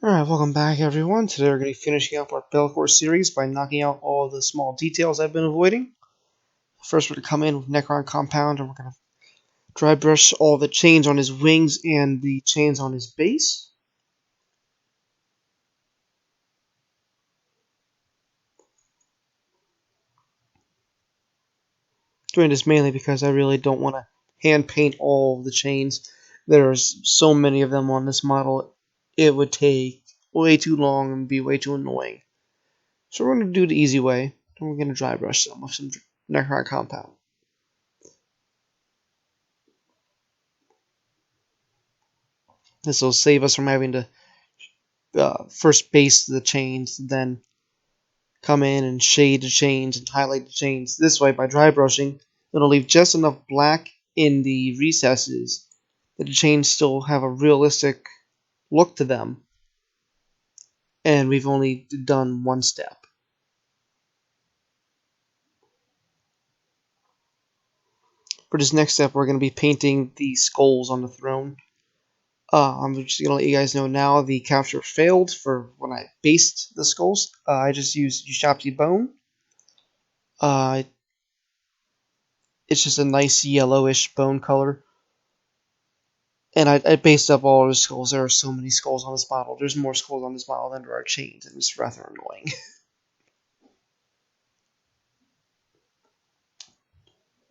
Alright, welcome back everyone. Today we're going to be finishing up our Belcore series by knocking out all the small details I've been avoiding. First we're going to come in with Necron Compound and we're going to dry brush all the chains on his wings and the chains on his base. Doing this mainly because I really don't want to hand paint all of the chains. There's so many of them on this model, it would take way too long and be way too annoying. So we're going to do the easy way, and we're going to dry brush some with some Necron Compound. This will save us from having to first base the chains, then come in and shade the chains and highlight the chains. This way, by dry brushing, it'll leave just enough black in the recesses that the chains still have a realistic look to them, and we've only done one step. For this next step, we're going to be painting the skulls on the throne. I'm just going to let you guys know now the capture failed for when I based the skulls. I just used Ushapti bone. It's just a nice yellowish bone color. And I based up all of the skulls. There are so many skulls on this model. There's more skulls on this model than there are chains, and it's rather annoying.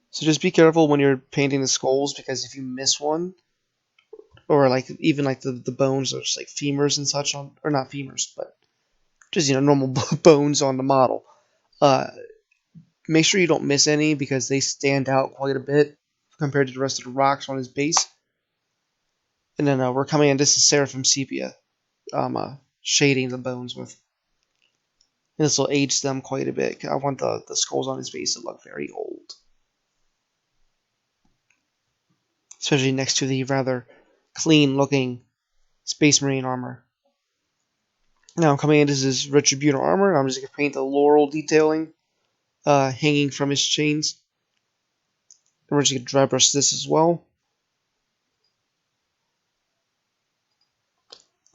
So just be careful when you're painting the skulls, because if you miss one, or like even like the bones, or just like femurs and such on, or not femurs, but just normal bones on the model, uh, make sure you don't miss any because they stand out quite a bit compared to the rest of the rocks on his base. And then we're coming in. This is Seraphim Sepia. Shading the bones with. This will age them quite a bit. I want the skulls on his base to look very old. Especially next to the rather clean looking Space Marine armor. Now I'm coming in. This is Retributor armor. I'm just going to paint the laurel detailing hanging from his chains. And we're just going to dry brush this as well.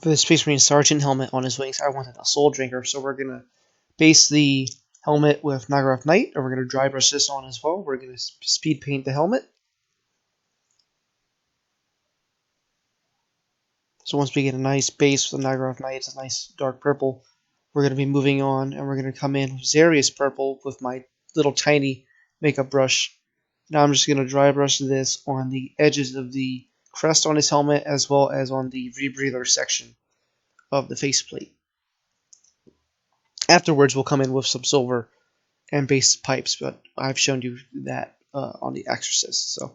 For the Space Marine Sergeant helmet on his wings, I wanted a Soul Drinker, so we're going to base the helmet with Nagaroth Knight, and we're going to dry brush this on as well. We're going to speed paint the helmet. So once we get a nice base with the Nagaroth Knight, it's a nice dark purple, we're going to be moving on, and we're going to come in with Xarius purple with my little tiny makeup brush. Now I'm just going to dry brush this on the edges of the crest on his helmet, as well as on the rebreather section of the faceplate. Afterwards, we'll come in with some silver and base pipes, but I've shown you that on the Exorcist. So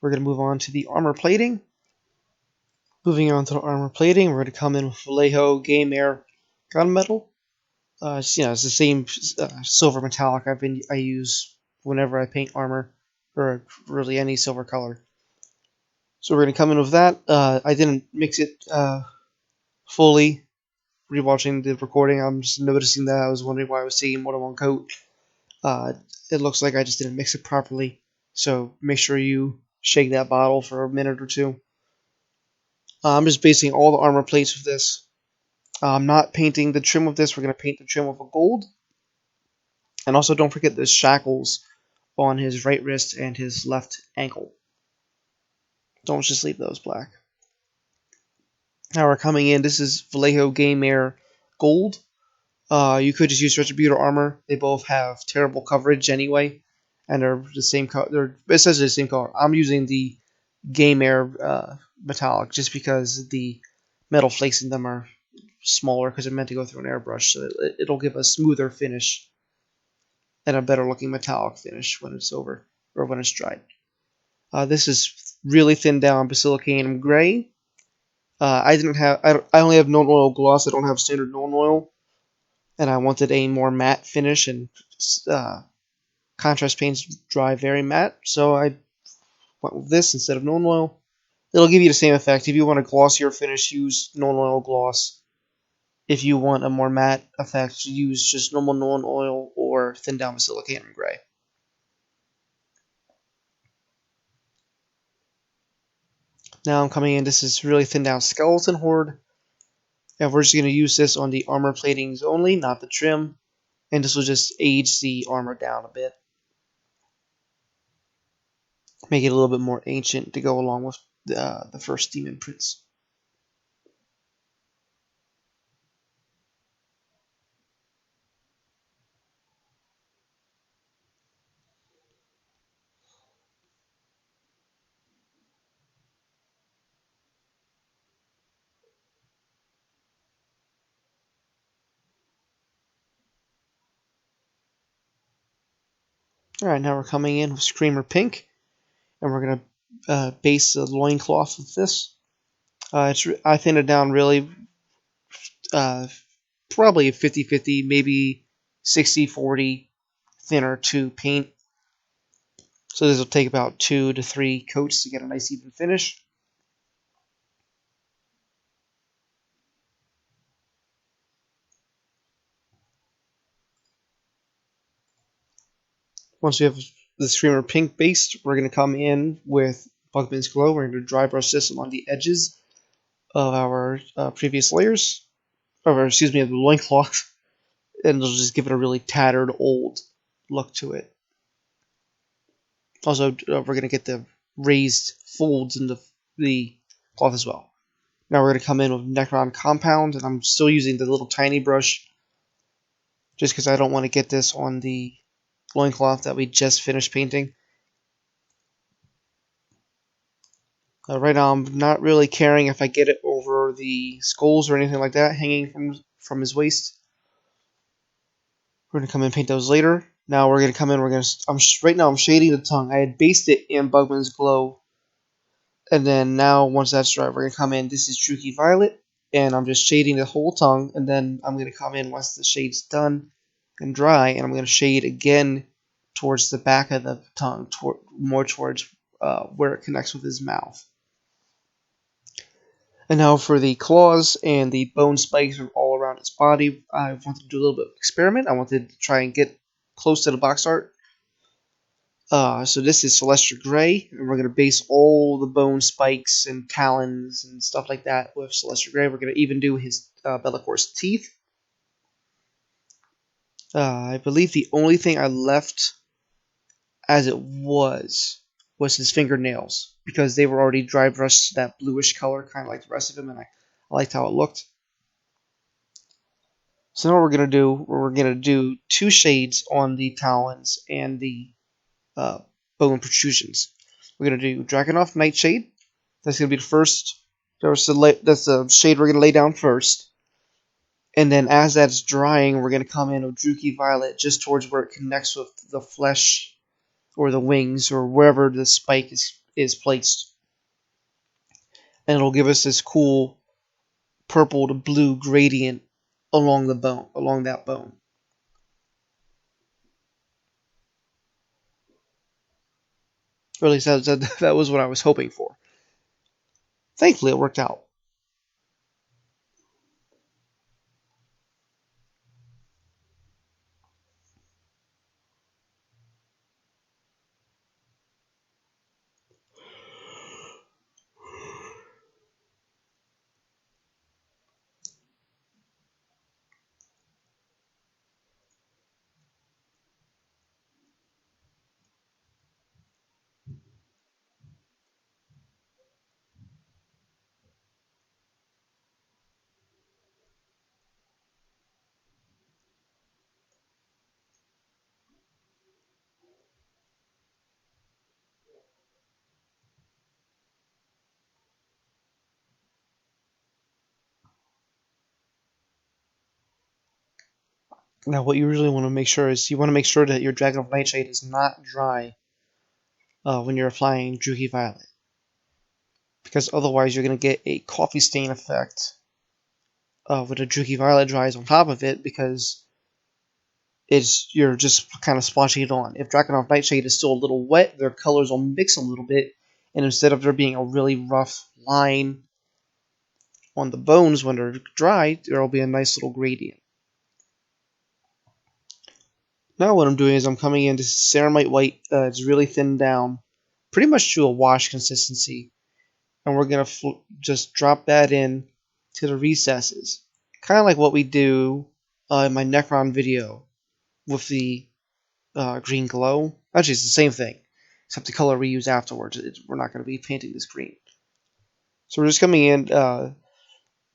we're going to move on to the armor plating. Moving on to the armor plating, we're going to come in with Vallejo Game Air gunmetal. It's the same silver metallic I use whenever I paint armor, or really any silver color. So we're going to come in with that. I didn't mix it fully. Rewatching the recording, I'm just noticing that. I was wondering why I was seeing more than one coat. It looks like I just didn't mix it properly. So make sure you shake that bottle for a minute or two. I'm just basing all the armor plates with this. I'm not painting the trim with this. We're going to paint the trim with a gold. And also don't forget the shackles on his right wrist and his left ankle. Don't just leave those black. Now we're coming in. This is Vallejo Game Air Gold. You could just use Retributor armor. They both have terrible coverage anyway, and they're the same color. They're essentially the same color. I'm using the Game Air metallic just because the metal flakes in them are smaller because they're meant to go through an airbrush, so it'll give a smoother finish and a better looking metallic finish when it's over or when it's dried. This is really thinned down Basilicanum Gray. I only have Known Oil gloss. I don't have standard Known Oil, and I wanted a more matte finish, and contrast paints dry very matte, so I went with this instead of Known Oil. It'll give you the same effect. If you want a glossier finish, use Known Oil gloss. If you want a more matte effect, use just normal Known Oil or thin down Basilicanum Gray. Now I'm coming in. This is really thin down Skeleton Horde. And we're just going to use this on the armor platings only, not the trim. And this will just age the armor down a bit. Make it a little bit more ancient to go along with the first Demon Prince. Alright, now we're coming in with Screamer Pink. And we're going to base the loincloth with this. I thinned it down really probably 50-50, maybe 60-40 thinner to paint. So this will take about 2 to 3 coats to get a nice even finish. Once we have the Screamer Pink based, we're going to come in with Bugman's Glow. We're going to dry brush this along the edges of our previous layers, or excuse me, of the loincloth, and it'll just give it a really tattered, old look to it. Also, we're going to get the raised folds in the cloth as well. Now we're going to come in with Necron Compound, and I'm still using the little tiny brush just because I don't want to get this on the loincloth that we just finished painting. Right now I'm not really caring if I get it over the skulls or anything like that hanging from his waist. We're going to come in and paint those later. Now we're going to come in, right now I'm shading the tongue. I had based it in Bugman's Glow. And then now, once that's dry, we're going to come in. This is Druchii Violet, and I'm just shading the whole tongue. And then I'm going to come in once the shade's done and dry, and I'm going to shade again towards the back of the tongue, more towards where it connects with his mouth. And now for the claws and the bone spikes all around his body, I wanted to do a little bit of experiment. I wanted to try and get close to the box art. So this is Celestial Gray, and we're going to base all the bone spikes and talons and stuff like that with Celestial Gray. We're going to even do his Bellacor's teeth. I believe the only thing I left as it was his fingernails, because they were already dry brushed to that bluish color, kind of like the rest of him, and I liked how it looked. So now what we're going to do 2 shades on the talons and the bone protrusions. We're going to do Dragonov Nightshade. That's going to be the first. That's the shade we're going to lay down first. And then as that's drying, we're going to come in with Druchii Violet just towards where it connects with the flesh or the wings or wherever the spike is placed. And it'll give us this cool purple to blue gradient along that bone. Or at least that was what I was hoping for. Thankfully, it worked out. Now, what you really want to make sure is that your Dragonov Nightshade is not dry when you're applying Druchii Violet, because otherwise you're going to get a coffee stain effect with the Druchii Violet dries on top of it, because you're just kind of splotching it on. If Dragonov Nightshade is still a little wet, their colors will mix a little bit, and instead of there being a really rough line on the bones when they're dry, there will be a nice little gradient. Now what I'm doing is I'm coming into Ceramite White. It's really thinned down, pretty much to a wash consistency. And we're going to just drop that in to the recesses. kind of like what we do in my Necron video with the green glow. Actually, it's the same thing, except the color we use afterwards. We're not going to be painting this green. So we're just coming in.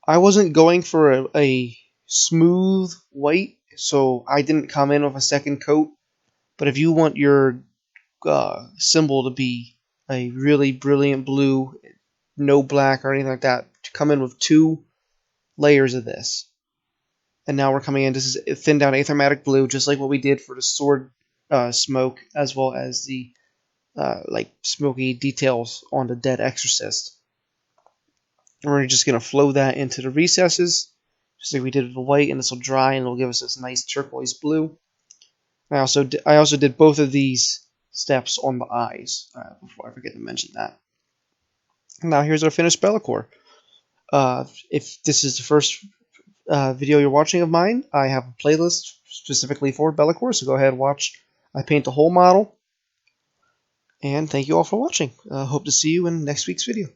I wasn't going for a smooth white, so I didn't come in with a second coat. But if you want your symbol to be a really brilliant blue, no black or anything like that, to come in with 2 layers of this. And now we're coming in. This is thin down achromatic blue, just like what we did for the sword smoke, as well as the like smoky details on the dead exorcist. And we're just going to flow that into the recesses, just like we did with the white, and this will dry and it'll give us this nice turquoise blue. I also did both of these steps on the eyes before I forget to mention that. Now here's our finished Be'lakor. If this is the first video you're watching of mine, I have a playlist specifically for Be'lakor, so go ahead and watch. I paint the whole model. And thank you all for watching. Hope to see you in next week's video.